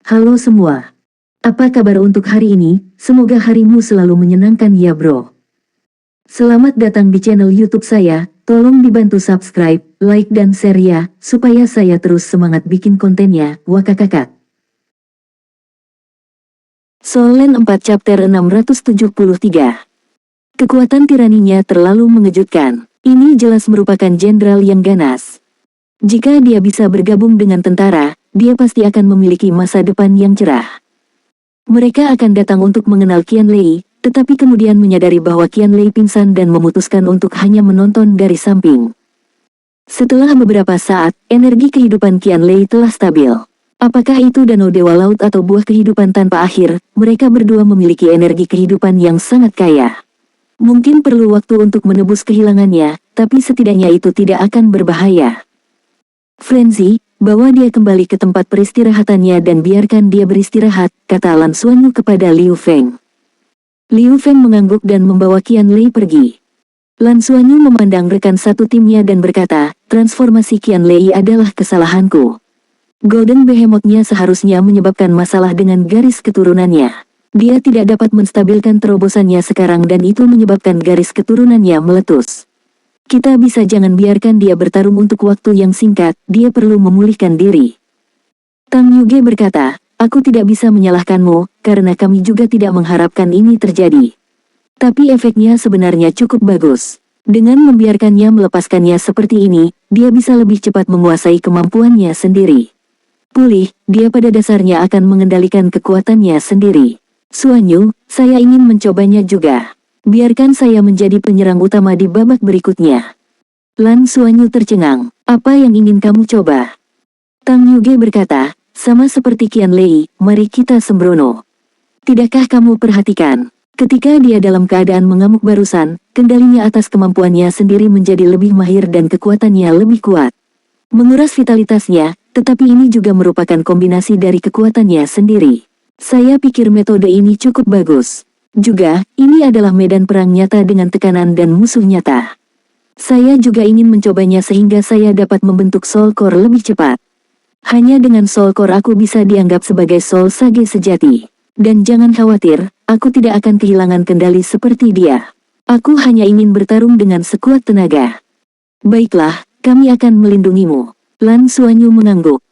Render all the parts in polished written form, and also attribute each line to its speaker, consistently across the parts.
Speaker 1: Halo semua. Apa kabar untuk hari ini? Semoga harimu selalu menyenangkan ya bro. Selamat datang di channel YouTube saya. Tolong dibantu subscribe, like dan share ya, supaya saya terus semangat bikin kontennya. Wakakakak. Solen 4 chapter 673. Kekuatan tiraninya terlalu mengejutkan. Ini jelas merupakan jenderal yang ganas. Jika dia bisa bergabung dengan tentara, dia pasti akan memiliki masa depan yang cerah. Mereka akan datang untuk mengenal Qian Lei, tetapi kemudian menyadari bahwa Qian Lei pingsan dan memutuskan untuk hanya menonton dari samping. Setelah beberapa saat, energi kehidupan Qian Lei telah stabil. Apakah itu danau dewa laut atau buah kehidupan tanpa akhir? Mereka berdua memiliki energi kehidupan yang sangat kaya. Mungkin perlu waktu untuk menebus kehilangannya, tapi setidaknya itu tidak akan berbahaya. Frenzy, bawa dia kembali ke tempat peristirahatannya dan biarkan dia beristirahat, kata Lan Xuanyu kepada Liu Feng. Liu Feng mengangguk dan membawa Qian Lei pergi. Lan Xuanyu memandang rekan satu timnya dan berkata, transformasi Qian Lei adalah kesalahanku. Golden Behemoth-nya seharusnya menyebabkan masalah dengan garis keturunannya. Dia tidak dapat menstabilkan terobosannya sekarang dan itu menyebabkan garis keturunannya meletus. Kita bisa jangan biarkan dia bertarung untuk waktu yang singkat, dia perlu memulihkan diri. Tang Yuge berkata, aku tidak bisa menyalahkanmu, karena kami juga tidak mengharapkan ini terjadi. Tapi efeknya sebenarnya cukup bagus. Dengan membiarkannya melepaskannya seperti ini, dia bisa lebih cepat menguasai kemampuannya sendiri. Pulih, dia pada dasarnya akan mengendalikan kekuatannya sendiri. Xuanyu, saya ingin mencobanya juga. Biarkan saya menjadi penyerang utama di babak berikutnya. Lan Xuanyu tercengang. Apa yang ingin kamu coba? Tang Yuge berkata, sama seperti Qian Lei, mari kita sembrono. Tidakkah kamu perhatikan? Ketika dia dalam keadaan mengamuk barusan, kendalinya atas kemampuannya sendiri menjadi lebih mahir dan kekuatannya lebih kuat. Menguras vitalitasnya, tetapi ini juga merupakan kombinasi dari kekuatannya sendiri. Saya pikir metode ini cukup bagus. Juga, ini adalah medan perang nyata dengan tekanan dan musuh nyata. Saya juga ingin mencobanya sehingga saya dapat membentuk Soul Core lebih cepat. Hanya dengan Soul Core aku bisa dianggap sebagai Soul Sage sejati. Dan jangan khawatir, aku tidak akan kehilangan kendali seperti dia. Aku hanya ingin bertarung dengan sekuat tenaga. Baiklah, kami akan melindungimu. Lan Xuanyu mengangguk.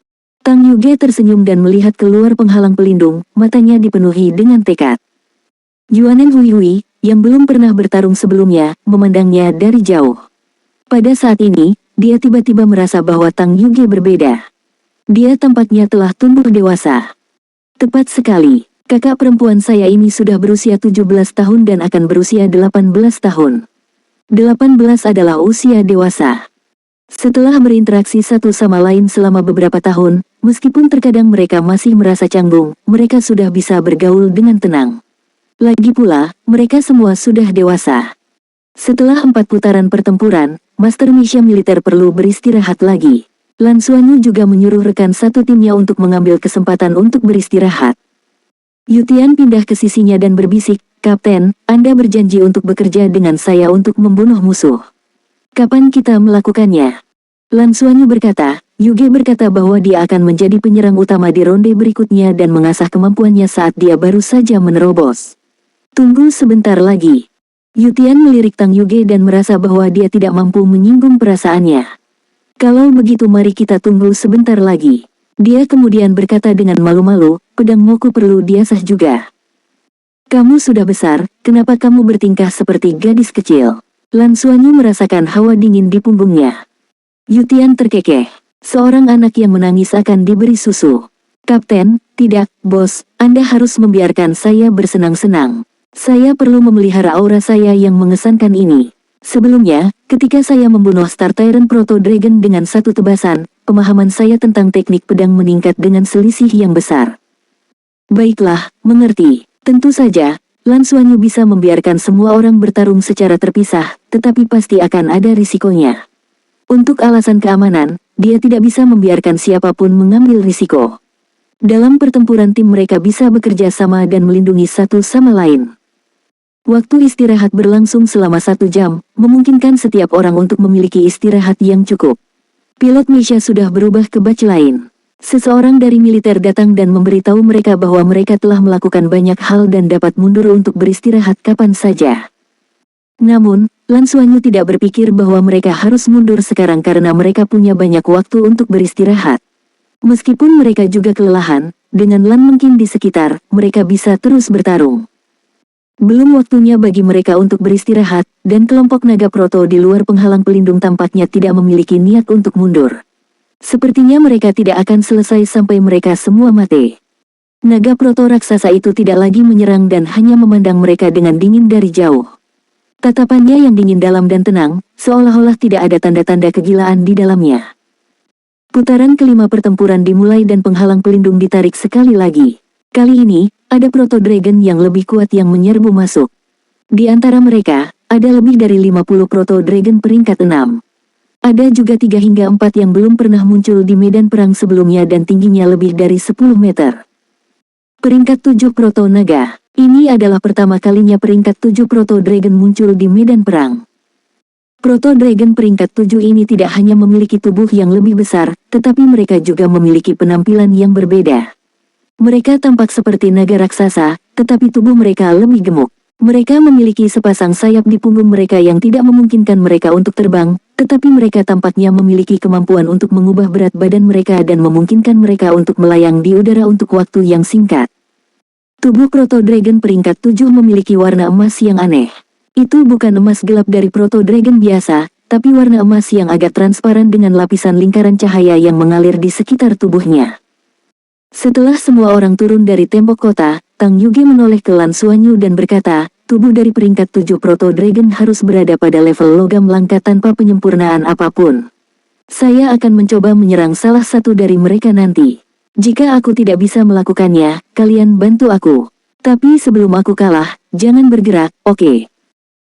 Speaker 1: Tang Yuge tersenyum dan melihat keluar penghalang pelindung, matanya dipenuhi dengan tekad. Yuanen Hui, yang belum pernah bertarung sebelumnya, memandangnya dari jauh. Pada saat ini, dia tiba-tiba merasa bahwa Tang Yuge berbeda. Dia tampaknya telah tumbuh dewasa. Tepat sekali, kakak perempuan saya ini sudah berusia 17 tahun dan akan berusia 18 tahun. 18 adalah usia dewasa. Setelah berinteraksi satu sama lain selama beberapa tahun, meskipun terkadang mereka masih merasa canggung, mereka sudah bisa bergaul dengan tenang. Lagi pula, mereka semua sudah dewasa. Setelah 4 putaran pertempuran, Master Misha militer perlu beristirahat lagi. Lan Xuanyu juga menyuruh rekan satu timnya untuk mengambil kesempatan untuk beristirahat. Yutian pindah ke sisinya dan berbisik, Kapten, Anda berjanji untuk bekerja dengan saya untuk membunuh musuh. Kapan kita melakukannya? Lan Xuanyu berkata, Yuge berkata bahwa dia akan menjadi penyerang utama di ronde berikutnya dan mengasah kemampuannya saat dia baru saja menerobos. Tunggu sebentar lagi. Yutian melirik Tang Yuge dan merasa bahwa dia tidak mampu menyinggung perasaannya. Kalau begitu mari kita tunggu sebentar lagi. Dia kemudian berkata dengan malu-malu, pedang Moku perlu diasah juga. Kamu sudah besar, kenapa kamu bertingkah seperti gadis kecil? Lan Xuanyu merasakan hawa dingin di punggungnya. Yutian terkekeh. Seorang anak yang menangis akan diberi susu. Kapten, tidak, bos, Anda harus membiarkan saya bersenang-senang. Saya perlu memelihara aura saya yang mengesankan ini. Sebelumnya, ketika saya membunuh Star Tyrant Proto Dragon dengan satu tebasan, pemahaman saya tentang teknik pedang meningkat dengan selisih yang besar. Baiklah, mengerti. Tentu saja, Lan Xuanyu bisa membiarkan semua orang bertarung secara terpisah, tetapi pasti akan ada risikonya. Untuk alasan keamanan, dia tidak bisa membiarkan siapapun mengambil risiko. Dalam pertempuran tim mereka bisa bekerja sama dan melindungi satu sama lain. Waktu istirahat berlangsung selama 1 jam, memungkinkan setiap orang untuk memiliki istirahat yang cukup. Pilot Misha sudah berubah ke batch lain. Seseorang dari militer datang dan memberitahu mereka bahwa mereka telah melakukan banyak hal dan dapat mundur untuk beristirahat kapan saja. Namun, Lan Xuanyu tidak berpikir bahwa mereka harus mundur sekarang karena mereka punya banyak waktu untuk beristirahat. Meskipun mereka juga kelelahan, dengan Lan Mengkin di sekitar, mereka bisa terus bertarung. Belum waktunya bagi mereka untuk beristirahat, dan kelompok naga proto di luar penghalang pelindung tampaknya tidak memiliki niat untuk mundur. Sepertinya mereka tidak akan selesai sampai mereka semua mati. Naga proto raksasa itu tidak lagi menyerang dan hanya memandang mereka dengan dingin dari jauh. Tatapannya yang dingin dalam dan tenang, seolah-olah tidak ada tanda-tanda kegilaan di dalamnya. Putaran kelima pertempuran dimulai dan penghalang pelindung ditarik sekali lagi. Kali ini, ada Proto Dragon yang lebih kuat yang menyerbu masuk. Di antara mereka, ada lebih dari 50 Proto Dragon peringkat 6. Ada juga 3 hingga 4 yang belum pernah muncul di medan perang sebelumnya dan tingginya lebih dari 10 meter. Peringkat 7 Proto Naga. Ini adalah pertama kalinya peringkat 7 Proto Dragon muncul di medan perang. Proto Dragon peringkat 7 ini tidak hanya memiliki tubuh yang lebih besar, tetapi mereka juga memiliki penampilan yang berbeda. Mereka tampak seperti naga raksasa, tetapi tubuh mereka lebih gemuk. Mereka memiliki sepasang sayap di punggung mereka yang tidak memungkinkan mereka untuk terbang, tetapi mereka tampaknya memiliki kemampuan untuk mengubah berat badan mereka dan memungkinkan mereka untuk melayang di udara untuk waktu yang singkat. Tubuh Proto Dragon peringkat 7 memiliki warna emas yang aneh. Itu bukan emas gelap dari Proto Dragon biasa, tapi warna emas yang agak transparan dengan lapisan lingkaran cahaya yang mengalir di sekitar tubuhnya. Setelah semua orang turun dari tembok kota, Tang Yuge menoleh ke Lan Xuanyu dan berkata, tubuh dari peringkat 7 Proto Dragon harus berada pada level logam langka tanpa penyempurnaan apapun. Saya akan mencoba menyerang salah satu dari mereka nanti. Jika aku tidak bisa melakukannya, kalian bantu aku. Tapi sebelum aku kalah, jangan bergerak, oke?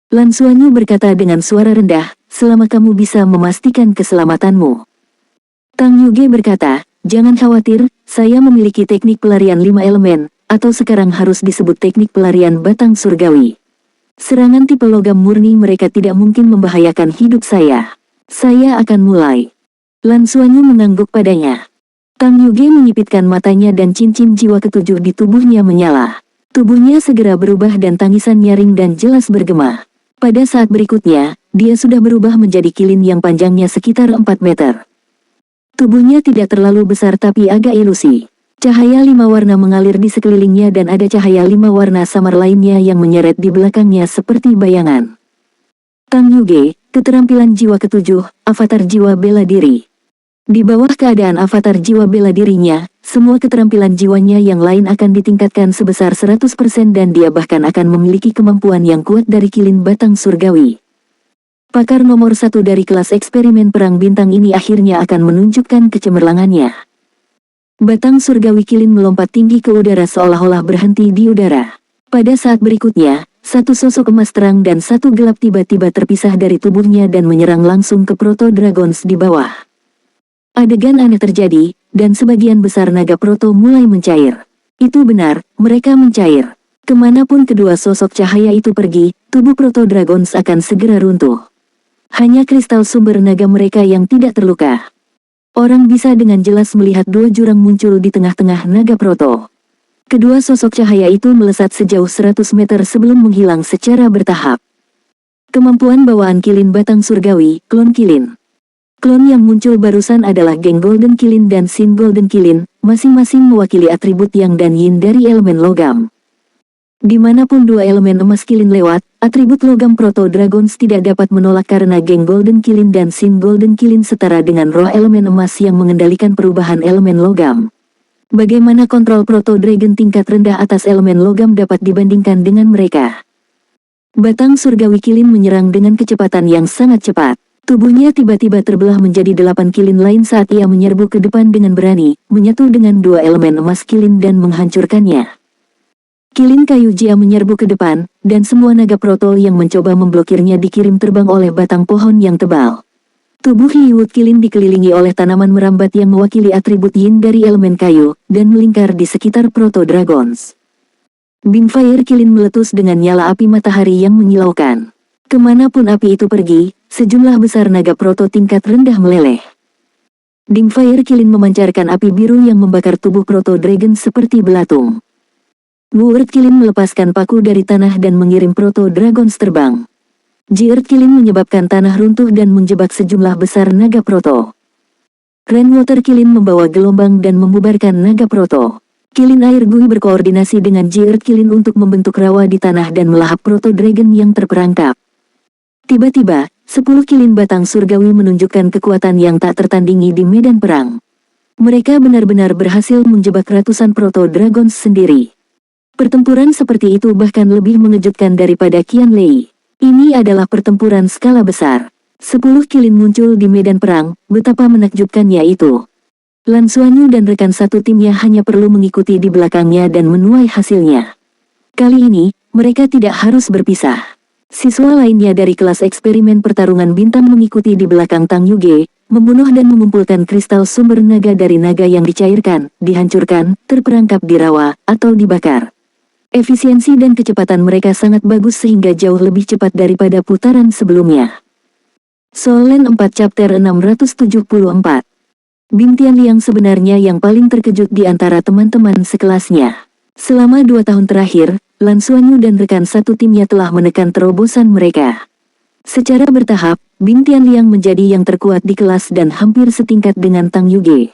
Speaker 1: Lan Xuanyu berkata dengan suara rendah, selama kamu bisa memastikan keselamatanmu. Tang Yuge berkata, jangan khawatir, saya memiliki teknik pelarian 5 elemen, atau sekarang harus disebut teknik pelarian batang surgawi. Serangan tipe logam murni mereka tidak mungkin membahayakan hidup saya. Saya akan mulai. Lan Xuanyu mengangguk padanya. Tang Yuge menyipitkan matanya dan cincin jiwa ketujuh di tubuhnya menyala. Tubuhnya segera berubah dan tangisan nyaring dan jelas bergema. Pada saat berikutnya, dia sudah berubah menjadi kilin yang panjangnya sekitar 4 meter. Tubuhnya tidak terlalu besar tapi agak ilusi. Cahaya 5 warna mengalir di sekelilingnya dan ada cahaya 5 warna samar lainnya yang menyeret di belakangnya seperti bayangan. Tang Yuge, keterampilan jiwa ketujuh, avatar jiwa bela diri. Di bawah keadaan avatar jiwa bela dirinya, semua keterampilan jiwanya yang lain akan ditingkatkan sebesar 100% dan dia bahkan akan memiliki kemampuan yang kuat dari kilin batang surgawi. Pakar nomor 1 dari kelas eksperimen perang bintang ini akhirnya akan menunjukkan kecemerlangannya. Batang surgawi kilin melompat tinggi ke udara seolah-olah berhenti di udara. Pada saat berikutnya, satu sosok emas terang dan satu gelap tiba-tiba terpisah dari tubuhnya dan menyerang langsung ke Proto Dragons di bawah. Adegan aneh terjadi, dan sebagian besar naga proto mulai mencair. Itu benar, mereka mencair. Kemanapun kedua sosok cahaya itu pergi, tubuh Proto Dragons akan segera runtuh. Hanya kristal sumber naga mereka yang tidak terluka. Orang bisa dengan jelas melihat 2 jurang muncul di tengah-tengah naga proto. Kedua sosok cahaya itu melesat sejauh 100 meter sebelum menghilang secara bertahap. Kemampuan bawaan kilin batang surgawi, klon kilin. Klon yang muncul barusan adalah geng Golden Kilin dan Sin Golden Kilin, masing-masing mewakili atribut yang dan yin dari elemen logam. Dimanapun 2 elemen emas kilin lewat, atribut logam Proto Dragons tidak dapat menolak karena geng Golden Kilin dan Sin Golden Kilin setara dengan roh elemen emas yang mengendalikan perubahan elemen logam. Bagaimana kontrol Proto Dragon tingkat rendah atas elemen logam dapat dibandingkan dengan mereka? Batang surgawi kilin menyerang dengan kecepatan yang sangat cepat. Tubuhnya tiba-tiba terbelah menjadi 8 kilin lain saat ia menyerbu ke depan dengan berani, menyatu dengan 2 elemen emas kilin dan menghancurkannya. Kilin kayu jia menyerbu ke depan, dan semua naga proto yang mencoba memblokirnya dikirim terbang oleh batang pohon yang tebal. Tubuh Hiwut kilin dikelilingi oleh tanaman merambat yang mewakili atribut yin dari elemen kayu, dan melingkar di sekitar Proto Dragons. Beam Fire kilin meletus dengan nyala api matahari yang menyilaukan. Kemanapun api itu pergi, sejumlah besar naga proto tingkat rendah meleleh. Dimfire Kilin memancarkan api biru yang membakar tubuh Proto Dragon seperti belatung. Wuerd Kilin melepaskan paku dari tanah dan mengirim Proto Dragons terbang. Jierd Kilin menyebabkan tanah runtuh dan menjebak sejumlah besar naga Proto. Rainwater Kilin membawa gelombang dan membubarkan naga Proto. Kilin air Gui berkoordinasi dengan Jierd Kilin untuk membentuk rawa di tanah dan melahap Proto Dragon yang terperangkap. Tiba-tiba, 10 kilin batang surgawi menunjukkan kekuatan yang tak tertandingi di medan perang. Mereka benar-benar berhasil menjebak ratusan Proto Dragons sendiri. Pertempuran seperti itu bahkan lebih mengejutkan daripada Qianlei. Ini adalah pertempuran skala besar. 10 kilin muncul di medan perang, betapa menakjubkannya itu. Lan Xuanyu dan rekan satu timnya hanya perlu mengikuti di belakangnya dan menuai hasilnya. Kali ini, mereka tidak harus berpisah. Siswa lainnya dari kelas eksperimen pertarungan bintang mengikuti di belakang Tang Yuge, membunuh dan mengumpulkan kristal sumber naga dari naga yang dicairkan, dihancurkan, terperangkap di rawa, atau dibakar. Efisiensi dan kecepatan mereka sangat bagus sehingga jauh lebih cepat daripada putaran sebelumnya. Soul Land 4 Chapter 674. Bing Tianliang sebenarnya yang paling terkejut di antara teman-teman sekelasnya. Selama 2 tahun terakhir, Lan Xuanyu dan rekan satu timnya telah menekan terobosan mereka. Secara bertahap, Bing Tianliang menjadi yang terkuat di kelas dan hampir setingkat dengan Tang Yuge.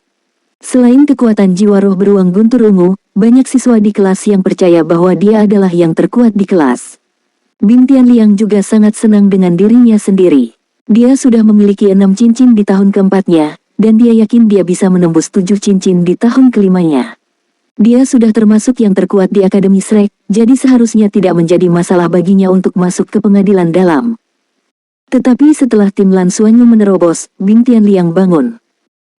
Speaker 1: Selain kekuatan jiwa roh beruang guntur ungu, banyak siswa di kelas yang percaya bahwa dia adalah yang terkuat di kelas. Bing Tianliang juga sangat senang dengan dirinya sendiri. Dia sudah memiliki 6 cincin di tahun keempatnya, dan dia yakin dia bisa menembus 7 cincin di tahun kelimanya. Dia sudah termasuk yang terkuat di Akademi Shrek, jadi seharusnya tidak menjadi masalah baginya untuk masuk ke pengadilan dalam. Tetapi setelah tim Lan Xuanyu menerobos, Bing Tianliang bangun.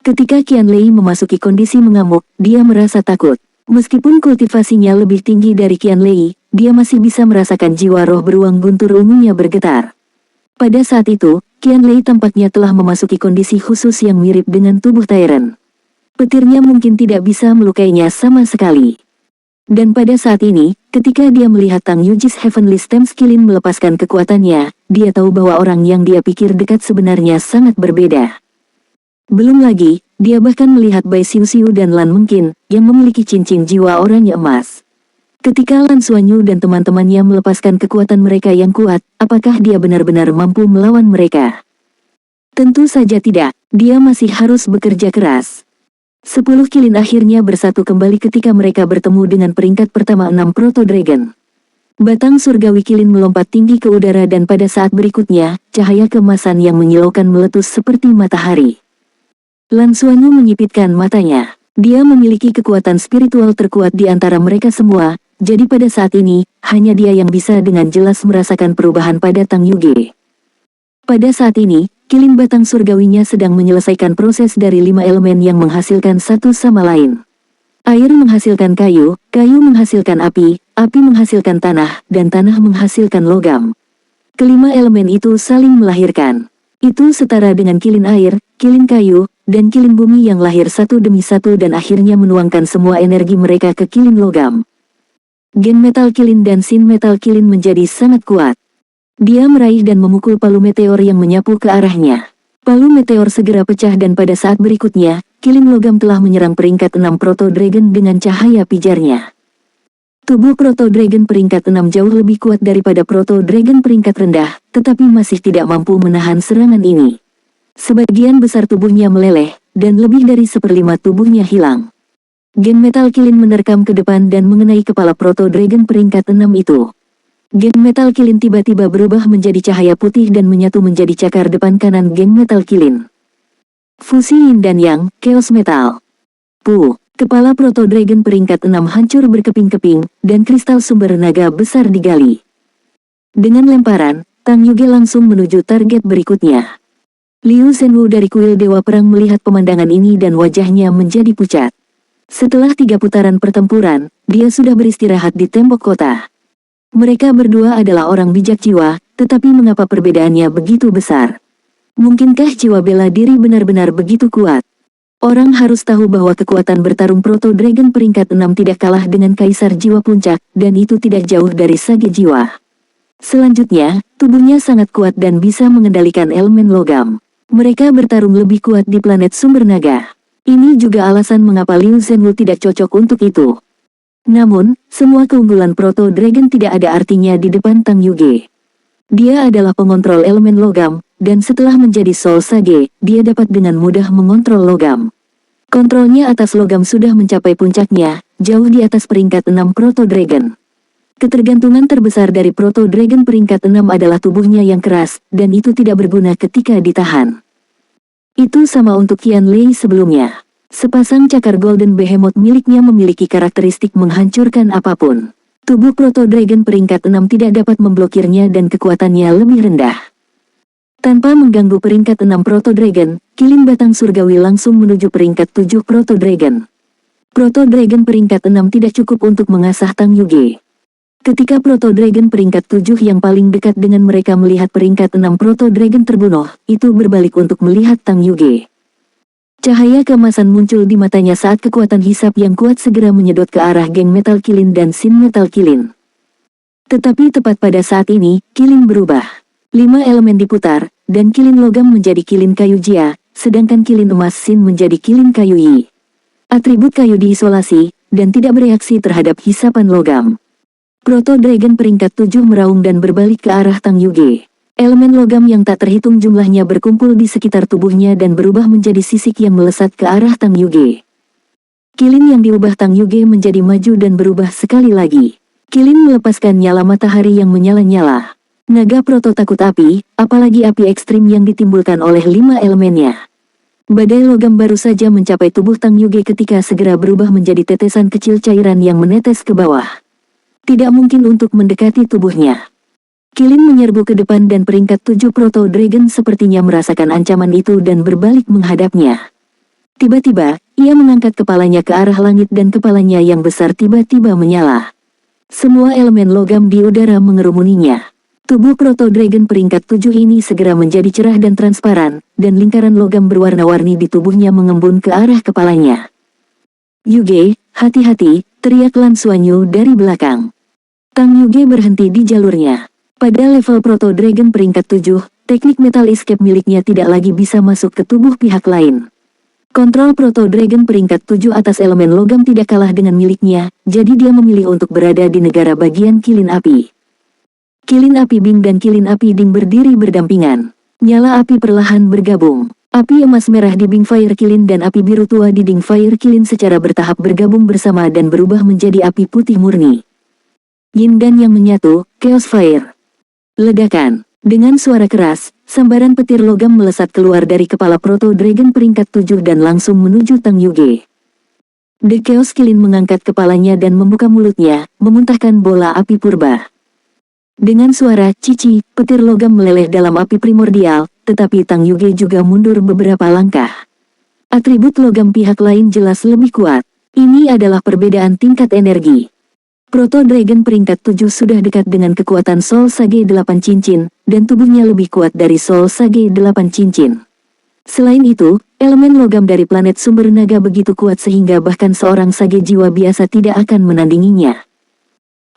Speaker 1: Ketika Qianlei memasuki kondisi mengamuk, dia merasa takut. Meskipun kultivasinya lebih tinggi dari Qianlei, dia masih bisa merasakan jiwa roh beruang guntur ungunya bergetar. Pada saat itu, Qianlei tampaknya telah memasuki kondisi khusus yang mirip dengan tubuh Tyrant. Petirnya mungkin tidak bisa melukainya sama sekali. Dan pada saat ini, ketika dia melihat Tang Yuji's Heavenly Stem Kilin melepaskan kekuatannya, dia tahu bahwa orang yang dia pikir dekat sebenarnya sangat berbeda. Belum lagi, dia bahkan melihat Bai Xiuxiu dan Lan Mengqin, yang memiliki cincin jiwa oranye emas. Ketika Lan Xuanyu dan teman-temannya melepaskan kekuatan mereka yang kuat, apakah dia benar-benar mampu melawan mereka? Tentu saja tidak, dia masih harus bekerja keras. 10 kilin akhirnya bersatu kembali ketika mereka bertemu dengan peringkat pertama 6 Proto Dragon. Batang surgawi kilin melompat tinggi ke udara dan pada saat berikutnya, cahaya keemasan yang menyilaukan meletus seperti matahari. Lan Xuanyu menyipitkan matanya. Dia memiliki kekuatan spiritual terkuat di antara mereka semua, jadi pada saat ini, hanya dia yang bisa dengan jelas merasakan perubahan pada Tang Yuge. Pada saat ini, kilin batang surgawinya sedang menyelesaikan proses dari 5 elemen yang menghasilkan satu sama lain. Air menghasilkan kayu, kayu menghasilkan api, api menghasilkan tanah, dan tanah menghasilkan logam. Kelima elemen itu saling melahirkan. Itu setara dengan kilin air, kilin kayu, dan kilin bumi yang lahir satu demi satu dan akhirnya menuangkan semua energi mereka ke kilin logam. Gen metal kilin dan sin metal kilin menjadi sangat kuat. Dia meraih dan memukul palu meteor yang menyapu ke arahnya. Palu meteor segera pecah dan pada saat berikutnya, kilin logam telah menyerang peringkat 6 Proto Dragon dengan cahaya pijarnya. Tubuh Proto Dragon peringkat 6 jauh lebih kuat daripada Proto Dragon peringkat rendah, tetapi masih tidak mampu menahan serangan ini. Sebagian besar tubuhnya meleleh, dan lebih dari 1/5 tubuhnya hilang. Gen metal kilin menerkam ke depan dan mengenai kepala Proto Dragon peringkat 6 itu. Gen metal kilin tiba-tiba berubah menjadi cahaya putih dan menyatu menjadi cakar depan kanan gen metal kilin. Fusi Yin dan Yang, Chaos Metal. Kepala Proto Dragon peringkat 6 hancur berkeping-keping, dan kristal sumber naga besar digali. Dengan lemparan, Tang Yuge langsung menuju target berikutnya. Liu Zhenwu dari kuil Dewa Perang melihat pemandangan ini dan wajahnya menjadi pucat. Setelah 3 putaran pertempuran, dia sudah beristirahat di tembok kota. Mereka berdua adalah orang bijak jiwa, tetapi mengapa perbedaannya begitu besar? Mungkinkah jiwa bela diri benar-benar begitu kuat? Orang harus tahu bahwa kekuatan bertarung Proto Dragon peringkat 6 tidak kalah dengan Kaisar Jiwa Puncak, dan itu tidak jauh dari Sage Jiwa. Selanjutnya, tubuhnya sangat kuat dan bisa mengendalikan elemen logam. Mereka bertarung lebih kuat di planet sumber naga. Ini juga alasan mengapa Liu Zhenwu tidak cocok untuk itu. Namun, semua keunggulan Proto Dragon tidak ada artinya di depan Tang Yuge. Dia adalah pengontrol elemen logam, dan setelah menjadi Soul Sage, dia dapat dengan mudah mengontrol logam. Kontrolnya atas logam sudah mencapai puncaknya, jauh di atas peringkat 6 Proto Dragon. Ketergantungan terbesar dari Proto Dragon peringkat 6 adalah tubuhnya yang keras, dan itu tidak berguna ketika ditahan. Itu sama untuk Qian Lei sebelumnya. Sepasang cakar Golden Behemoth miliknya memiliki karakteristik menghancurkan apapun. Tubuh Proto Dragon peringkat 6 tidak dapat memblokirnya dan kekuatannya lebih rendah. Tanpa mengganggu peringkat 6 Proto Dragon, kilin batang surgawi langsung menuju peringkat 7 Proto Dragon. Proto Dragon peringkat 6 tidak cukup untuk mengasah Tang Yuge. Ketika Proto Dragon peringkat 7 yang paling dekat dengan mereka melihat peringkat 6 Proto Dragon terbunuh, itu berbalik untuk melihat Tang Yuge. Cahaya keemasan muncul di matanya saat kekuatan hisap yang kuat segera menyedot ke arah geng Metal Kilin dan Sin Metal Kilin. Tetapi tepat pada saat ini, kilin berubah. 5 elemen diputar, dan kilin logam menjadi kilin kayu Jia, sedangkan kilin emas Sin menjadi kilin kayu Yi. Atribut kayu diisolasi, dan tidak bereaksi terhadap hisapan logam. Proto Dragon peringkat 7 meraung dan berbalik ke arah Tang Yuge. Elemen logam yang tak terhitung jumlahnya berkumpul di sekitar tubuhnya dan berubah menjadi sisik yang melesat ke arah Tang Yuge. Kilin yang diubah Tang Yuge menjadi maju dan berubah sekali lagi. Kilin melepaskan nyala matahari yang menyala-nyala. Naga Proto takut api, apalagi api ekstrim yang ditimbulkan oleh 5 elemennya. Badai logam baru saja mencapai tubuh Tang Yuge ketika segera berubah menjadi tetesan kecil cairan yang menetes ke bawah. Tidak mungkin untuk mendekati tubuhnya. Kilin menyerbu ke depan dan peringkat 7 Proto Dragon sepertinya merasakan ancaman itu dan berbalik menghadapnya. Tiba-tiba, ia mengangkat kepalanya ke arah langit dan kepalanya yang besar tiba-tiba menyala. Semua elemen logam di udara mengerumuninya. Tubuh Proto Dragon peringkat 7 ini segera menjadi cerah dan transparan, dan lingkaran logam berwarna-warni di tubuhnya mengembun ke arah kepalanya. "Yuge, hati-hati!" teriak Lan Xuanyu dari belakang. Tang Yuge berhenti di jalurnya. Pada level Proto Dragon peringkat 7, teknik Metal Escape miliknya tidak lagi bisa masuk ke tubuh pihak lain. Kontrol Proto Dragon peringkat 7 atas elemen logam tidak kalah dengan miliknya, jadi dia memilih untuk berada di negara bagian kilin api. Kilin api Bing dan kilin api Ding berdiri berdampingan. Nyala api perlahan bergabung. Api emas merah di Bing Fire Kilin dan api biru tua di Ding Fire Kilin secara bertahap bergabung bersama dan berubah menjadi api putih murni. Yin dan Yang menyatu, Chaos Fire. Ledakan. Dengan suara keras, sambaran petir logam melesat keluar dari kepala Proto Dragon peringkat 7 dan langsung menuju Tang Yuge. The Chaos Kilin mengangkat kepalanya dan membuka mulutnya, memuntahkan bola api purba. Dengan suara cici, petir logam meleleh dalam api primordial, tetapi Tang Yuge juga mundur beberapa langkah. Atribut logam pihak lain jelas lebih kuat. Ini adalah perbedaan tingkat energi. Proto Dragon peringkat 7 sudah dekat dengan kekuatan Soul Sage 8 cincin, dan tubuhnya lebih kuat dari Soul Sage 8 cincin. Selain itu, elemen logam dari planet sumber naga begitu kuat sehingga bahkan seorang Sage jiwa biasa tidak akan menandinginya.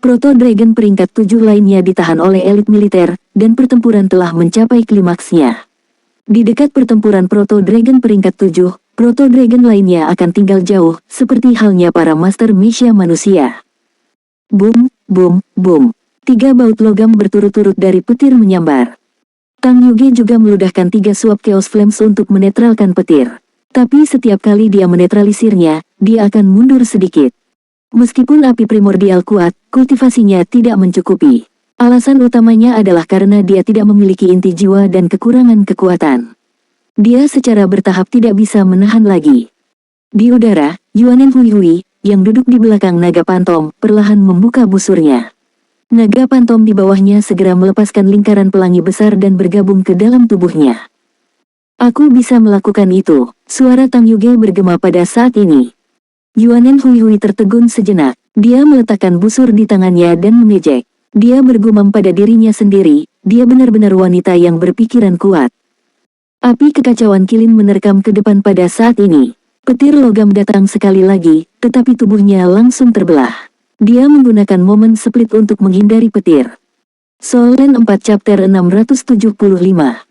Speaker 1: Proto Dragon peringkat 7 lainnya ditahan oleh elit militer, dan pertempuran telah mencapai klimaksnya. Di dekat pertempuran Proto Dragon peringkat 7, Proto Dragon lainnya akan tinggal jauh, seperti halnya para Master Mesha manusia. Boom, boom, boom. 3 baut logam berturut-turut dari petir menyambar. Tang Yuge juga meludahkan 3 suap Chaos Flames untuk menetralkan petir. Tapi setiap kali dia menetralisirnya, dia akan mundur sedikit. Meskipun api primordial kuat, kultivasinya tidak mencukupi. Alasan utamanya adalah karena dia tidak memiliki inti jiwa dan kekurangan kekuatan. Dia secara bertahap tidak bisa menahan lagi. Di udara, Yuanen Hui yang duduk di belakang naga pantom, perlahan membuka busurnya. Naga pantom di bawahnya segera melepaskan lingkaran pelangi besar dan bergabung ke dalam tubuhnya. "Aku bisa melakukan itu," suara Tang Yuge bergema pada saat ini. Yuanen Hui tertegun sejenak. Dia meletakkan busur di tangannya dan mengejek. Dia bergumam pada dirinya sendiri, dia benar-benar wanita yang berpikiran kuat. Api kekacauan kilin menerkam ke depan pada saat ini. Petir logam datang sekali lagi, tetapi tubuhnya langsung terbelah. Dia menggunakan momen split untuk menghindari petir. Soul Land 4 Chapter 675.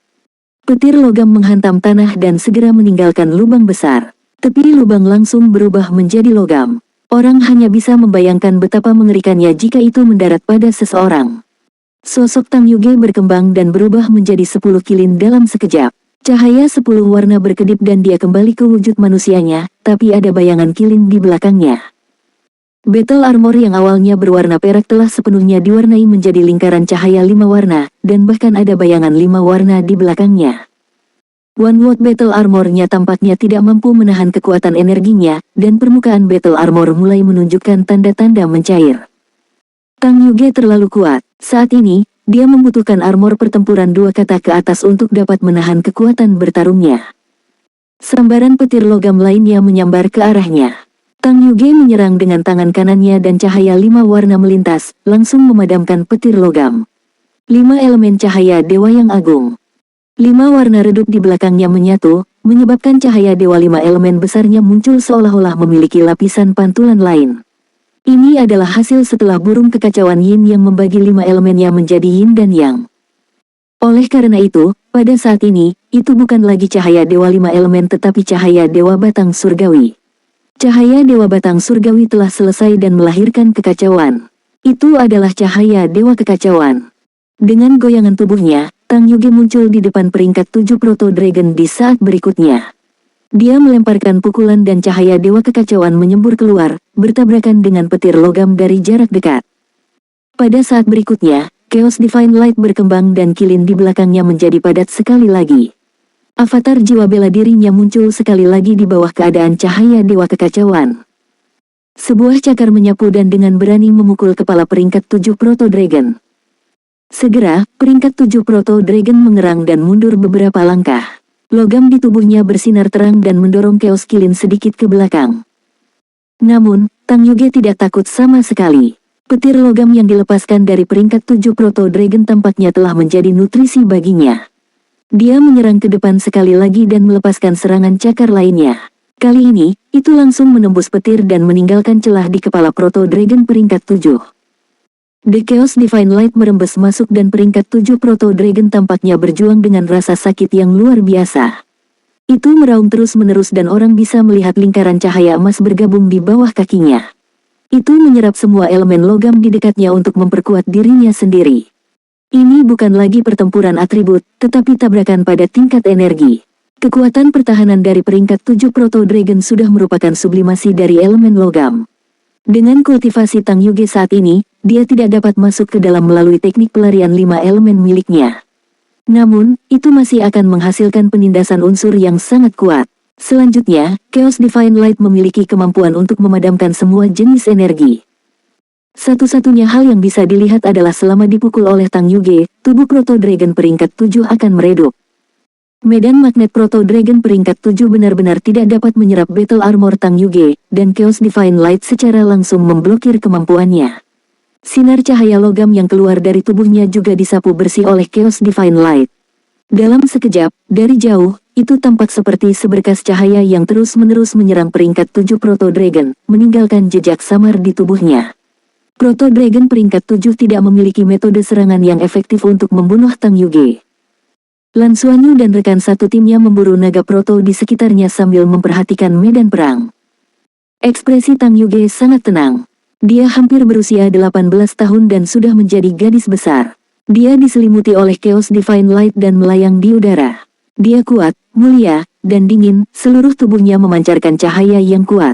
Speaker 1: Petir logam menghantam tanah dan segera meninggalkan lubang besar. Tepi lubang langsung berubah menjadi logam. Orang hanya bisa membayangkan betapa mengerikannya jika itu mendarat pada seseorang. Sosok Tang Yuge berkembang dan berubah menjadi 10 kilin dalam sekejap. Cahaya 10 warna berkedip dan dia kembali ke wujud manusianya, tapi ada bayangan kilin di belakangnya. Battle armor yang awalnya berwarna perak telah sepenuhnya diwarnai menjadi lingkaran cahaya 5 warna, dan bahkan ada bayangan 5 warna di belakangnya. One World Battle Armor-nya tampaknya tidak mampu menahan kekuatan energinya, dan permukaan Battle Armor mulai menunjukkan tanda-tanda mencair. Tang Yuge terlalu kuat. Saat ini, dia membutuhkan armor pertempuran 2 kata ke atas untuk dapat menahan kekuatan bertarungnya. Sambaran petir logam lainnya menyambar ke arahnya. Tang Yuge menyerang dengan tangan kanannya dan cahaya 5 warna melintas, langsung memadamkan petir logam. 5 elemen cahaya dewa yang agung. 5 warna redup di belakangnya menyatu, menyebabkan cahaya dewa 5 elemen besarnya muncul seolah-olah memiliki lapisan pantulan lain. Ini adalah hasil setelah burung kekacauan Yin yang membagi 5 elemennya menjadi Yin dan Yang. Oleh karena itu, pada saat ini, itu bukan lagi cahaya dewa 5 elemen tetapi cahaya dewa batang surgawi. Cahaya dewa batang surgawi telah selesai dan melahirkan kekacauan. Itu adalah cahaya dewa kekacauan. Dengan goyangan tubuhnya, Tang Yuge muncul di depan peringkat 7 Proto Dragon di saat berikutnya. Dia melemparkan pukulan dan cahaya dewa kekacauan menyembur keluar, bertabrakan dengan petir logam dari jarak dekat. Pada saat berikutnya, Chaos Divine Light berkembang dan kilin di belakangnya menjadi padat sekali lagi. Avatar jiwa bela dirinya muncul sekali lagi di bawah keadaan cahaya dewa kekacauan. Sebuah cakar menyapu dan dengan berani memukul kepala peringkat 7 Proto Dragon. Segera, peringkat 7 Proto Dragon mengerang dan mundur beberapa langkah. Logam di tubuhnya bersinar terang dan mendorong Chaos Kilin sedikit ke belakang. Namun, Tang Yuge tidak takut sama sekali. Petir logam yang dilepaskan dari peringkat 7 Proto Dragon tampaknya telah menjadi nutrisi baginya. Dia menyerang ke depan sekali lagi dan melepaskan serangan cakar lainnya. Kali ini, itu langsung menembus petir dan meninggalkan celah di kepala Proto Dragon peringkat 7. The Chaos Divine Light merembes masuk dan peringkat 7 Proto Dragon tampaknya berjuang dengan rasa sakit yang luar biasa. Itu meraung terus-menerus dan orang bisa melihat lingkaran cahaya emas bergabung di bawah kakinya. Itu menyerap semua elemen logam di dekatnya untuk memperkuat dirinya sendiri. Ini bukan lagi pertempuran atribut, tetapi tabrakan pada tingkat energi. Kekuatan pertahanan dari peringkat 7 Proto Dragon sudah merupakan sublimasi dari elemen logam. Dengan kultivasi Tang Yuge saat ini, dia tidak dapat masuk ke dalam melalui teknik pelarian 5 elemen miliknya. Namun, itu masih akan menghasilkan penindasan unsur yang sangat kuat. Selanjutnya, Chaos Divine Light memiliki kemampuan untuk memadamkan semua jenis energi. Satu-satunya hal yang bisa dilihat adalah selama dipukul oleh Tang Yuge, tubuh Proto Dragon peringkat 7 akan meredup. Medan magnet Proto Dragon peringkat 7 benar-benar tidak dapat menyerap Battle Armor Tang Yuge, dan Chaos Divine Light secara langsung memblokir kemampuannya. Sinar cahaya logam yang keluar dari tubuhnya juga disapu bersih oleh Chaos Divine Light. Dalam sekejap, dari jauh, itu tampak seperti seberkas cahaya yang terus-menerus menyerang peringkat 7 Proto Dragon, meninggalkan jejak samar di tubuhnya. Proto Dragon peringkat 7 tidak memiliki metode serangan yang efektif untuk membunuh Tang Yuge. Lan Xuanyu dan rekan satu timnya memburu naga Proto di sekitarnya sambil memperhatikan medan perang. Ekspresi Tang Yuge sangat tenang. Dia hampir berusia 18 tahun dan sudah menjadi gadis besar. Dia diselimuti oleh Chaos Divine Light dan melayang di udara. Dia kuat, mulia, dan dingin, seluruh tubuhnya memancarkan cahaya yang kuat.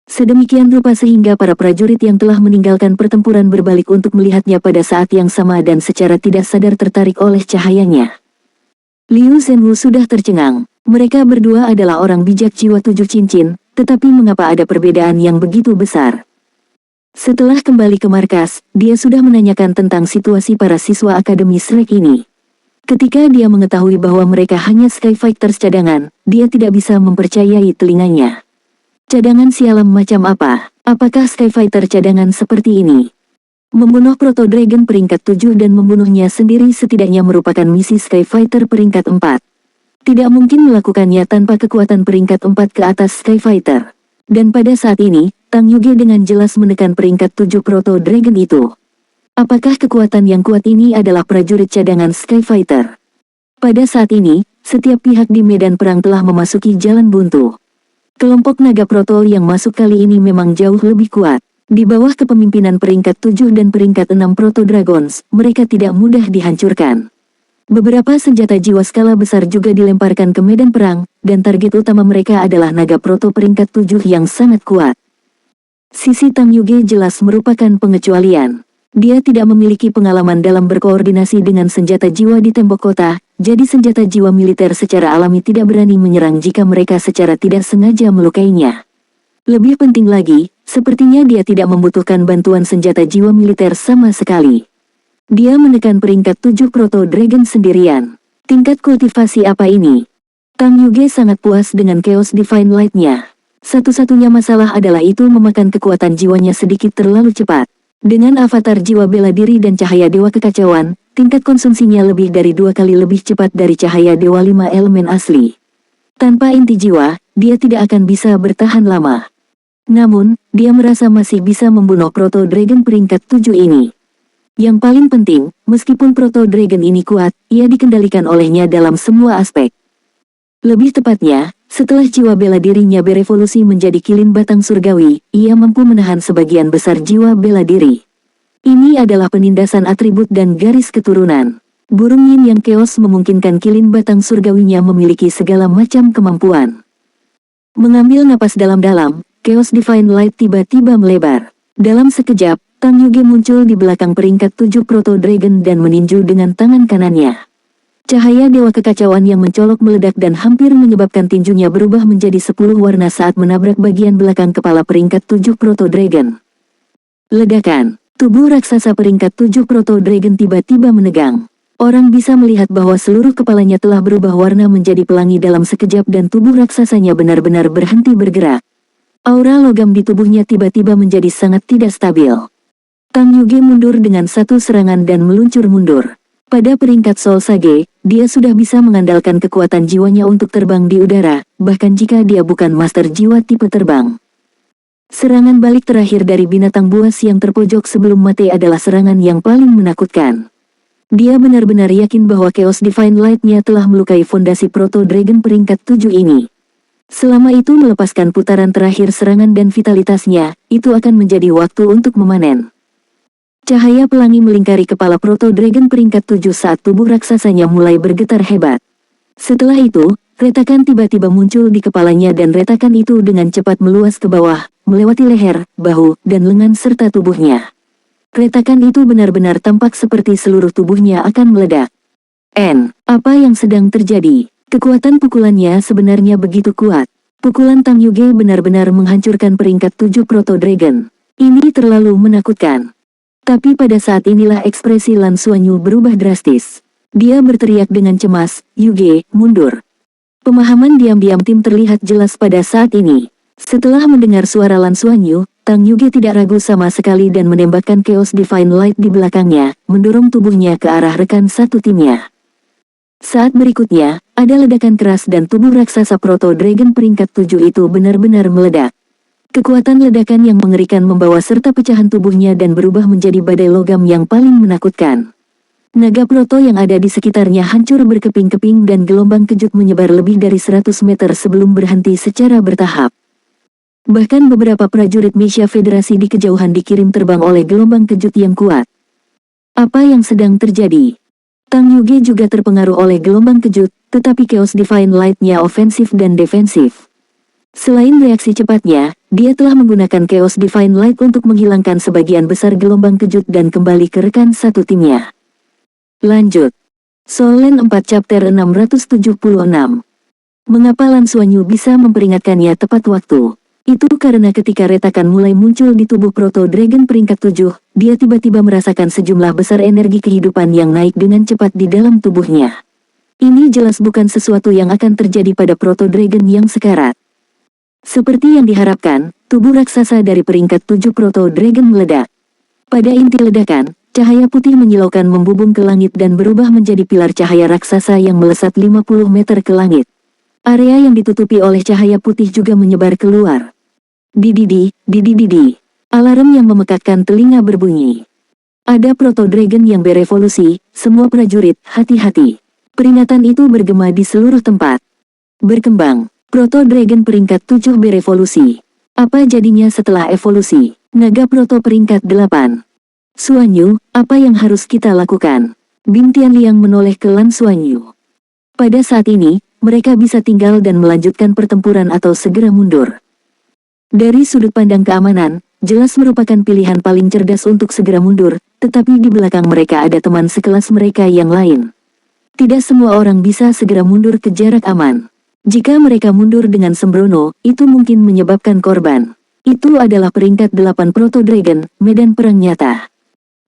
Speaker 1: Sedemikian rupa sehingga para prajurit yang telah meninggalkan pertempuran berbalik untuk melihatnya pada saat yang sama dan secara tidak sadar tertarik oleh cahayanya. Liu Zhenwu sudah tercengang. Mereka berdua adalah orang bijak jiwa 7 cincin, tetapi mengapa ada perbedaan yang begitu besar? Setelah kembali ke markas, dia sudah menanyakan tentang situasi para siswa Akademi Shrek ini. Ketika dia mengetahui bahwa mereka hanya Skyfighters cadangan, dia tidak bisa mempercayai telinganya. Cadangan sialan macam apa? Apakah Skyfighter cadangan seperti ini? Membunuh Proto Dragon peringkat 7 dan membunuhnya sendiri setidaknya merupakan misi Skyfighter peringkat 4. Tidak mungkin melakukannya tanpa kekuatan peringkat 4 ke atas Skyfighter. Dan pada saat ini, Tang Yuge dengan jelas menekan peringkat 7 Proto Dragon itu. Apakah kekuatan yang kuat ini adalah prajurit cadangan Skyfighter? Pada saat ini, setiap pihak di medan perang telah memasuki jalan buntu. Kelompok naga protol yang masuk kali ini memang jauh lebih kuat. Di bawah kepemimpinan peringkat 7 dan peringkat 6 Proto Dragons, mereka tidak mudah dihancurkan. Beberapa senjata jiwa skala besar juga dilemparkan ke medan perang, dan target utama mereka adalah naga proto peringkat 7 yang sangat kuat. Sisi Tang Yuge jelas merupakan pengecualian. Dia tidak memiliki pengalaman dalam berkoordinasi dengan senjata jiwa di tembok kota, jadi senjata jiwa militer secara alami tidak berani menyerang jika mereka secara tidak sengaja melukainya. Lebih penting lagi, sepertinya dia tidak membutuhkan bantuan senjata jiwa militer sama sekali. Dia menekan peringkat 7 Proto Dragon sendirian. Tingkat kultivasi apa ini? Tang Yuge sangat puas dengan Chaos Divine Light-nya. Satu-satunya masalah adalah itu memakan kekuatan jiwanya sedikit terlalu cepat. Dengan avatar jiwa bela diri dan cahaya dewa kekacauan, tingkat konsumsinya lebih dari 2 kali lebih cepat dari cahaya dewa 5 elemen asli. Tanpa inti jiwa, dia tidak akan bisa bertahan lama. Namun, dia merasa masih bisa membunuh Proto Dragon peringkat 7 ini. Yang paling penting, meskipun Proto Dragon ini kuat, ia dikendalikan olehnya dalam semua aspek. Lebih tepatnya, setelah jiwa bela dirinya berevolusi menjadi kilin batang surgawi, ia mampu menahan sebagian besar jiwa bela diri. Ini adalah penindasan atribut dan garis keturunan. Burung Yin yang Chaos memungkinkan kilin batang surgawinya memiliki segala macam kemampuan. Mengambil napas dalam-dalam, Chaos Divine Light tiba-tiba melebar. Dalam sekejap, Tang Yuge muncul di belakang peringkat 7 Proto Dragon dan meninju dengan tangan kanannya. Cahaya dewa kekacauan yang mencolok meledak dan hampir menyebabkan tinjunya berubah menjadi 10 warna saat menabrak bagian belakang kepala peringkat 7 Proto Dragon. Ledakan. Tubuh raksasa peringkat 7 Proto Dragon tiba-tiba menegang. Orang bisa melihat bahwa seluruh kepalanya telah berubah warna menjadi pelangi dalam sekejap dan tubuh raksasanya benar-benar berhenti bergerak. Aura logam di tubuhnya tiba-tiba menjadi sangat tidak stabil. Tang Yuge mundur dengan satu serangan dan meluncur mundur. Pada peringkat Soul Sage, dia sudah bisa mengandalkan kekuatan jiwanya untuk terbang di udara, bahkan jika dia bukan master jiwa tipe terbang. Serangan balik terakhir dari binatang buas yang terpojok sebelum mati adalah serangan yang paling menakutkan. Dia benar-benar yakin bahwa Chaos Divine Light-nya telah melukai fondasi Proto Dragon peringkat 7 ini. Selama itu melepaskan putaran terakhir serangan dan vitalitasnya, itu akan menjadi waktu untuk memanen. Cahaya pelangi melingkari kepala Proto Dragon peringkat 7 saat tubuh raksasanya mulai bergetar hebat. Setelah itu, retakan tiba-tiba muncul di kepalanya dan retakan itu dengan cepat meluas ke bawah, melewati leher, bahu, dan lengan serta tubuhnya. Retakan itu benar-benar tampak seperti seluruh tubuhnya akan meledak. Apa yang sedang terjadi? Kekuatan pukulannya sebenarnya begitu kuat. Pukulan Tang Yuge benar-benar menghancurkan peringkat 7 Proto Dragon. Ini terlalu menakutkan. Tapi pada saat inilah ekspresi Lan Xuanyu berubah drastis. Dia berteriak dengan cemas, "Yuge, mundur." Pemahaman diam-diam tim terlihat jelas pada saat ini. Setelah mendengar suara Lan Xuanyu, Tang Yuge tidak ragu sama sekali dan menembakkan Chaos Divine Light di belakangnya, mendorong tubuhnya ke arah rekan satu timnya. Saat berikutnya, ada ledakan keras dan tubuh raksasa Proto Dragon peringkat 7 itu benar-benar meledak. Kekuatan ledakan yang mengerikan membawa serta pecahan tubuhnya dan berubah menjadi badai logam yang paling menakutkan. Naga proto yang ada di sekitarnya hancur berkeping-keping dan gelombang kejut menyebar lebih dari 100 meter sebelum berhenti secara bertahap. Bahkan beberapa prajurit Misha Federasi di kejauhan dikirim terbang oleh gelombang kejut yang kuat. Apa yang sedang terjadi? Tang Yuge juga terpengaruh oleh gelombang kejut, tetapi Chaos Divine Light-nya ofensif dan defensif. Selain reaksi cepatnya, dia telah menggunakan Chaos Divine Light untuk menghilangkan sebagian besar gelombang kejut dan kembali ke rekan satu timnya. Lanjut. Soul Land 4 Chapter 676. Mengapa Lan Xuanyu bisa memperingatkannya tepat waktu? Itu karena ketika retakan mulai muncul di tubuh Proto Dragon peringkat 7, dia tiba-tiba merasakan sejumlah besar energi kehidupan yang naik dengan cepat di dalam tubuhnya. Ini jelas bukan sesuatu yang akan terjadi pada Proto Dragon yang sekarat. Seperti yang diharapkan, tubuh raksasa dari peringkat 7 Proto Dragon meledak. Pada inti ledakan, cahaya putih menyilaukan membubung ke langit dan berubah menjadi pilar cahaya raksasa yang melesat 50 meter ke langit. Area yang ditutupi oleh cahaya putih juga menyebar keluar. Dididi. Alarm yang memekakkan telinga berbunyi. Ada Proto Dragon yang berevolusi, semua prajurit, hati-hati. Peringatan itu bergema di seluruh tempat. Berkembang, Proto Dragon peringkat 7 berevolusi. Apa jadinya setelah evolusi? Naga Proto peringkat 8. Suanyu, apa yang harus kita lakukan? Bing Tianliang menoleh ke Lan Suanyu. Pada saat ini, mereka bisa tinggal dan melanjutkan pertempuran atau segera mundur. Dari sudut pandang keamanan, jelas merupakan pilihan paling cerdas untuk segera mundur, tetapi di belakang mereka ada teman sekelas mereka yang lain. Tidak semua orang bisa segera mundur ke jarak aman. Jika mereka mundur dengan sembrono, itu mungkin menyebabkan korban. Itu adalah peringkat 8 Proto Dragon, medan perang nyata.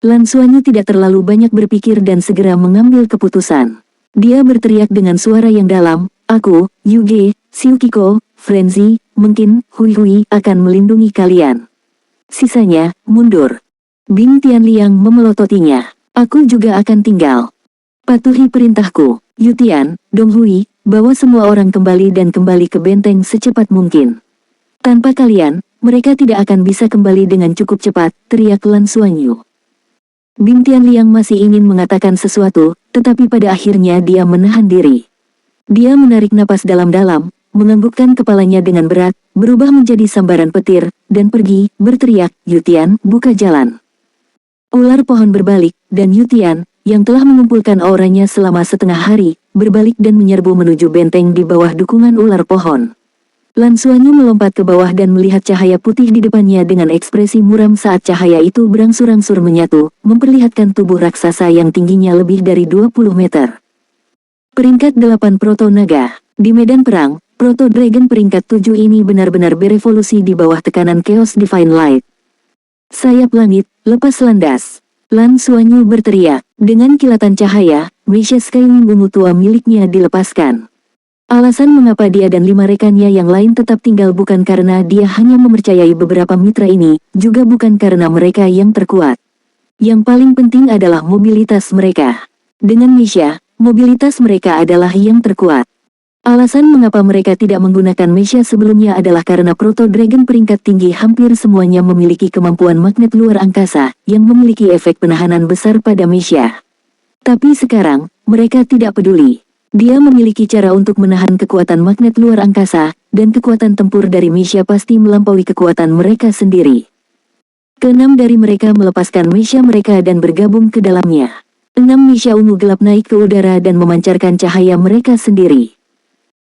Speaker 1: Lan Suanyu tidak terlalu banyak berpikir dan segera mengambil keputusan. Dia berteriak dengan suara yang dalam, "Aku, Yuge, Xiukiko, Frenzy, mungkin, Hui akan melindungi kalian. Sisanya, mundur." Bing Tianliang memelototinya. "Aku juga akan tinggal. Patuhi perintahku, Yutian, Donghui, bawa semua orang kembali dan kembali ke benteng secepat mungkin. Tanpa kalian, mereka tidak akan bisa kembali dengan cukup cepat," teriak Lan Suanyu. Bing Tianliang masih ingin mengatakan sesuatu, tetapi pada akhirnya dia menahan diri. Dia menarik napas dalam-dalam, menganggukkan kepalanya dengan berat, berubah menjadi sambaran petir, dan pergi, berteriak, "Yutian, buka jalan." Ular pohon berbalik, dan Yutian, yang telah mengumpulkan auranya selama setengah hari, berbalik dan menyerbu menuju benteng di bawah dukungan ular pohon. Lan Suanyu melompat ke bawah dan melihat cahaya putih di depannya dengan ekspresi muram saat cahaya itu berangsur-angsur menyatu, memperlihatkan tubuh raksasa yang tingginya lebih dari 20 meter. Peringkat 8 Proto Naga. Di medan perang, Proto Dragon peringkat 7 ini benar-benar berevolusi di bawah tekanan Chaos Divine Light. "Sayap langit, lepas landas!" Lan Suanyu berteriak. Dengan kilatan cahaya, Meisha Skywing ungu tua miliknya dilepaskan. Alasan mengapa dia dan 5 rekannya yang lain tetap tinggal bukan karena dia hanya mempercayai beberapa mitra ini, juga bukan karena mereka yang terkuat. Yang paling penting adalah mobilitas mereka. Dengan Meisha, mobilitas mereka adalah yang terkuat. Alasan mengapa mereka tidak menggunakan Meisha sebelumnya adalah karena Proto Dragon peringkat tinggi hampir semuanya memiliki kemampuan magnet luar angkasa, yang memiliki efek penahanan besar pada Meisha. Tapi sekarang, mereka tidak peduli. Dia memiliki cara untuk menahan kekuatan magnet luar angkasa, dan kekuatan tempur dari Meisha pasti melampaui kekuatan mereka sendiri. Keenam dari mereka melepaskan Meisha mereka dan bergabung ke dalamnya. 6 Meisha ungu gelap naik ke udara dan memancarkan cahaya mereka sendiri.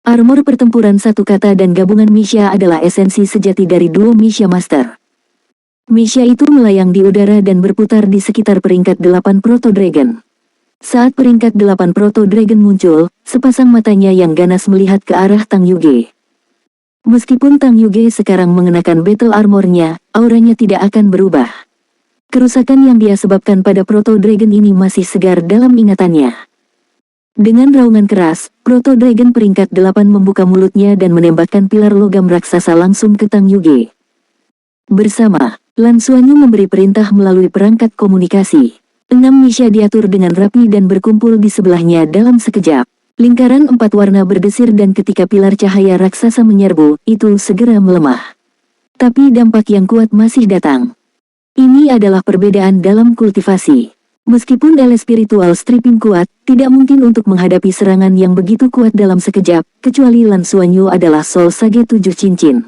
Speaker 1: Armor pertempuran satu kata dan gabungan Meisha adalah esensi sejati dari duo Meisha Master. Meisha itu melayang di udara dan berputar di sekitar peringkat 8 Proto Dragon. Saat peringkat 8 Proto Dragon muncul, sepasang matanya yang ganas melihat ke arah Tang Yuge. Meskipun Tang Yuge sekarang mengenakan battle armornya, auranya tidak akan berubah. Kerusakan yang dia sebabkan pada Proto Dragon ini masih segar dalam ingatannya. Dengan raungan keras, Proto Dragon peringkat 8 membuka mulutnya dan menembakkan pilar logam raksasa langsung ke Tang Yuge. Bersama, Lan Suanyu memberi perintah melalui perangkat komunikasi. 6 Meisha diatur dengan rapi dan berkumpul di sebelahnya dalam sekejap. Lingkaran 4 warna berdesir dan ketika pilar cahaya raksasa menyerbu, itu segera melemah. Tapi dampak yang kuat masih datang. Ini adalah perbedaan dalam kultivasi. Meskipun ele spiritual stripping kuat, tidak mungkin untuk menghadapi serangan yang begitu kuat dalam sekejap, kecuali Lan Suanyu adalah Soul Sage 7 cincin.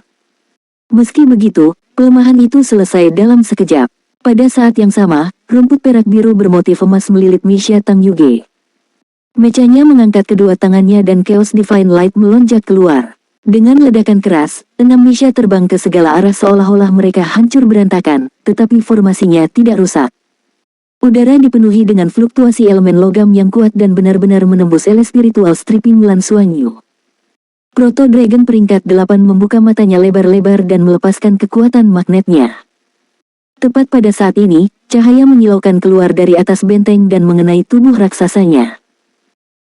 Speaker 1: Meski begitu, pelemahan itu selesai dalam sekejap. Pada saat yang sama, rumput perak biru bermotif emas melilit Meisha Tang Yuge. Mechanya mengangkat kedua tangannya dan Chaos Divine Light melonjak keluar. Dengan ledakan keras, 6 Meisha terbang ke segala arah seolah-olah mereka hancur berantakan, tetapi formasinya tidak rusak. Udara dipenuhi dengan fluktuasi elemen logam yang kuat dan benar-benar menembus ele spiritual stripping Lan Suanyu. Proto Dragon peringkat 8 membuka matanya lebar-lebar dan melepaskan kekuatan magnetnya. Tepat pada saat ini, cahaya menyilaukan keluar dari atas benteng dan mengenai tubuh raksasanya.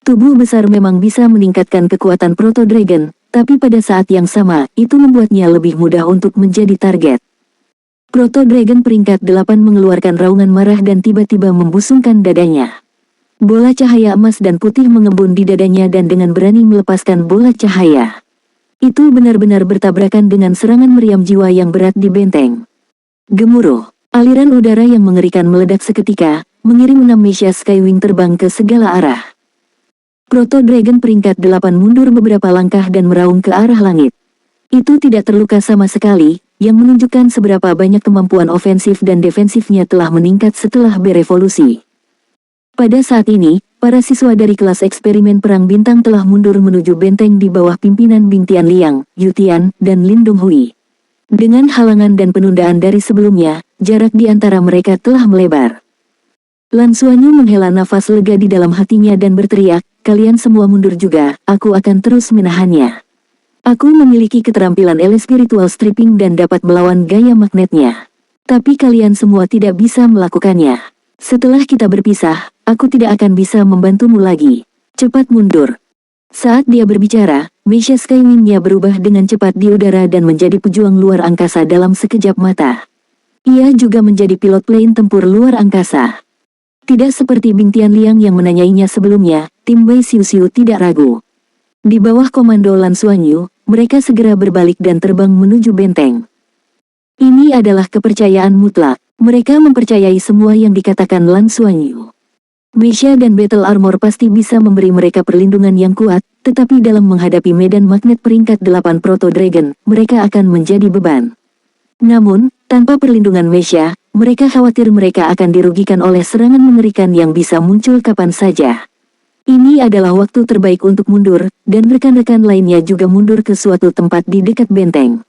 Speaker 1: Tubuh besar memang bisa meningkatkan kekuatan Proto Dragon, tapi pada saat yang sama, itu membuatnya lebih mudah untuk menjadi target. Proto Dragon peringkat 8 mengeluarkan raungan marah dan tiba-tiba membusungkan dadanya. Bola cahaya emas dan putih mengembun di dadanya dan dengan berani melepaskan bola cahaya. Itu benar-benar bertabrakan dengan serangan meriam jiwa yang berat di benteng. Gemuruh, aliran udara yang mengerikan meledak seketika, mengirim 6 Meisha Skywing terbang ke segala arah. Proto Dragon peringkat 8 mundur beberapa langkah dan meraung ke arah langit. Itu tidak terluka sama sekali, yang menunjukkan seberapa banyak kemampuan ofensif dan defensifnya telah meningkat setelah berevolusi. Pada saat ini, para siswa dari kelas eksperimen Perang Bintang telah mundur menuju benteng di bawah pimpinan Bing Tianliang, Yu Tian, dan Lin Donghui. Dengan halangan dan penundaan dari sebelumnya, jarak di antara mereka telah melebar. Lan Xuanyu menghela nafas lega di dalam hatinya dan berteriak, "Kalian semua mundur juga, aku akan terus menahannya. Aku memiliki keterampilan ele spiritual stripping dan dapat melawan gaya magnetnya. Tapi kalian semua tidak bisa melakukannya. Setelah kita berpisah, aku tidak akan bisa membantumu lagi. Cepat mundur." Saat dia berbicara, Meisha Skywing-nya berubah dengan cepat di udara dan menjadi pejuang luar angkasa dalam sekejap mata. Ia juga menjadi pilot plane tempur luar angkasa. Tidak seperti Bing Tianliang yang menanyainya sebelumnya, tim Wei Xiuxiu tidak ragu. Di bawah komando Lan Xuanyu, mereka segera berbalik dan terbang menuju benteng. Ini adalah kepercayaan mutlak. Mereka mempercayai semua yang dikatakan Lan Xuanyu. Meisha dan Battle Armor pasti bisa memberi mereka perlindungan yang kuat, tetapi dalam menghadapi medan magnet peringkat 8 Proto Dragon, mereka akan menjadi beban. Namun, tanpa perlindungan Meisha, mereka khawatir mereka akan dirugikan oleh serangan mengerikan yang bisa muncul kapan saja. Ini adalah waktu terbaik untuk mundur, dan rekan-rekan lainnya juga mundur ke suatu tempat di dekat benteng.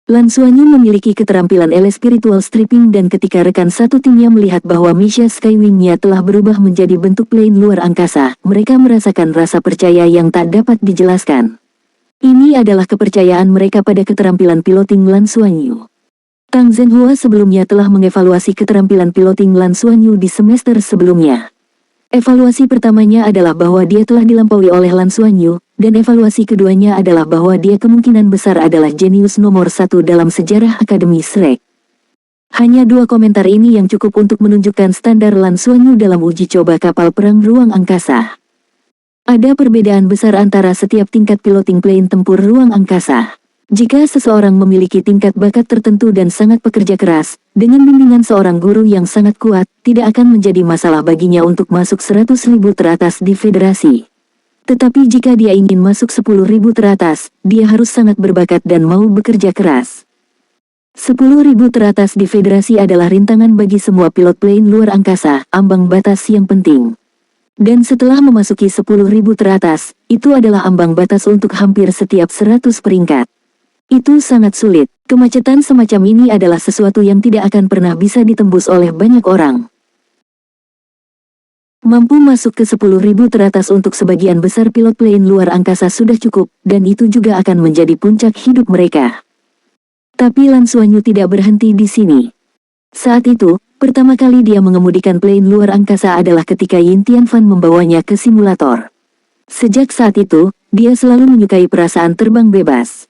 Speaker 1: Lan Xuanyu memiliki keterampilan ele spiritual stripping dan ketika rekan satu timnya melihat bahwa Meisha Skywing-nya telah berubah menjadi bentuk plane luar angkasa, mereka merasakan rasa percaya yang tak dapat dijelaskan. Ini adalah kepercayaan mereka pada keterampilan piloting Lan Xuanyu. Tang Zhenhua sebelumnya telah mengevaluasi keterampilan piloting Lan Xuanyu di semester sebelumnya. Evaluasi pertamanya adalah bahwa dia telah dilampaui oleh Lan Xuanyu, dan evaluasi keduanya adalah bahwa dia kemungkinan besar adalah jenius nomor 1 dalam sejarah Akademi Shrek. Hanya dua komentar ini yang cukup untuk menunjukkan standar Lan Xuanyu dalam uji coba kapal perang ruang angkasa. Ada perbedaan besar antara setiap tingkat piloting plane tempur ruang angkasa. Jika seseorang memiliki tingkat bakat tertentu dan sangat pekerja keras, dengan bimbingan seorang guru yang sangat kuat, tidak akan menjadi masalah baginya untuk masuk 100.000 teratas di federasi. Tetapi jika dia ingin masuk 10.000 teratas, dia harus sangat berbakat dan mau bekerja keras. 10.000 teratas di federasi adalah rintangan bagi semua pilot plane luar angkasa, ambang batas yang penting. Dan setelah memasuki 10.000 teratas, itu adalah ambang batas untuk hampir setiap 100 peringkat. Itu sangat sulit. Kemacetan semacam ini adalah sesuatu yang tidak akan pernah bisa ditembus oleh banyak orang. Mampu masuk ke 10.000 teratas untuk sebagian besar pilot plane luar angkasa sudah cukup, dan itu juga akan menjadi puncak hidup mereka. Tapi Lan Xuanyu tidak berhenti di sini. Saat itu, pertama kali dia mengemudikan plane luar angkasa adalah ketika Yin Tianfan membawanya ke simulator. Sejak saat itu, dia selalu menyukai perasaan terbang bebas.